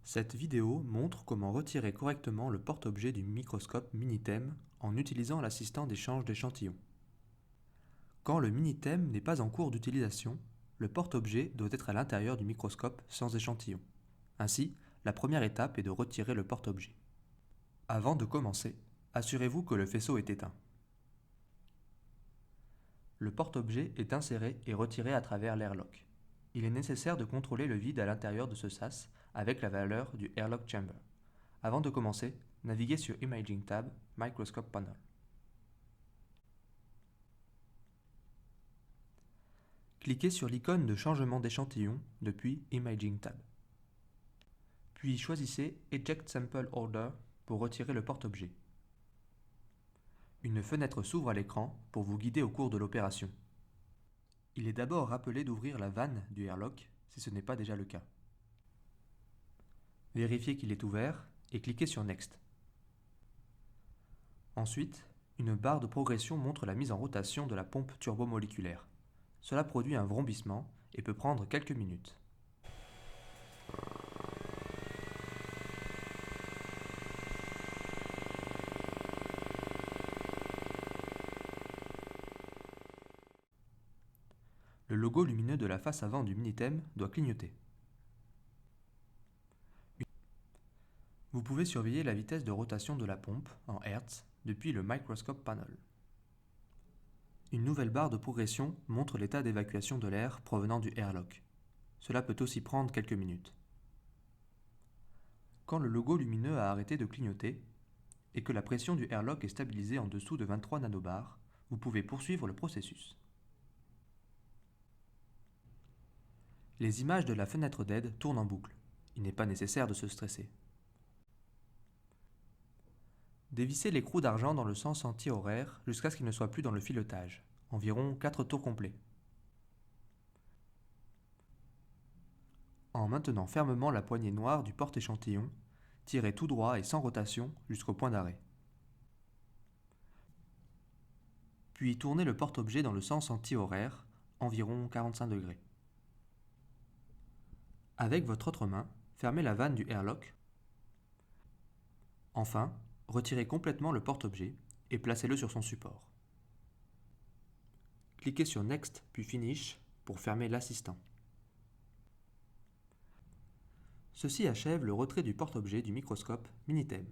Cette vidéo montre comment retirer correctement le porte-objet du microscope Minitem en utilisant l'assistant d'échange d'échantillons. Quand le Minitem n'est pas en cours d'utilisation, le porte-objet doit être à l'intérieur du microscope sans échantillon. Ainsi, la première étape est de retirer le porte-objet. Avant de commencer, assurez-vous que le faisceau est éteint. Le porte-objet est inséré et retiré à travers l'airlock. Il est nécessaire de contrôler le vide à l'intérieur de ce sas avec la valeur du Airlock Chamber. Avant de commencer, naviguez sur Imaging tab, Microscope Panel. Cliquez sur l'icône de changement d'échantillon depuis Imaging tab. Puis choisissez Eject Sample Order pour retirer le porte-objet. Une fenêtre s'ouvre à l'écran pour vous guider au cours de l'opération. Il est d'abord rappelé d'ouvrir la vanne du airlock si ce n'est pas déjà le cas. Vérifiez qu'il est ouvert et cliquez sur Next. Ensuite, une barre de progression montre la mise en rotation de la pompe turbomoléculaire. Cela produit un vrombissement et peut prendre quelques minutes. Le logo lumineux de la face avant du Minitem doit clignoter. Vous pouvez surveiller la vitesse de rotation de la pompe en Hertz depuis le Microscope Panel. Une nouvelle barre de progression montre l'état d'évacuation de l'air provenant du airlock. Cela peut aussi prendre quelques minutes. Quand le logo lumineux a arrêté de clignoter et que la pression du airlock est stabilisée en dessous de 23 nanobars, vous pouvez poursuivre le processus. Les images de la fenêtre d'aide tournent en boucle. Il n'est pas nécessaire de se stresser. Dévissez l'écrou d'argent dans le sens anti-horaire jusqu'à ce qu'il ne soit plus dans le filetage, environ 4 tours complets. En maintenant fermement la poignée noire du porte-échantillon, tirez tout droit et sans rotation jusqu'au point d'arrêt. Puis tournez le porte-objet dans le sens anti-horaire, environ 45 degrés. Avec votre autre main, fermez la vanne du airlock. Enfin, retirez complètement le porte-objet et placez-le sur son support. Cliquez sur Next puis Finish pour fermer l'assistant. Ceci achève le retrait du porte-objet du microscope Minitem.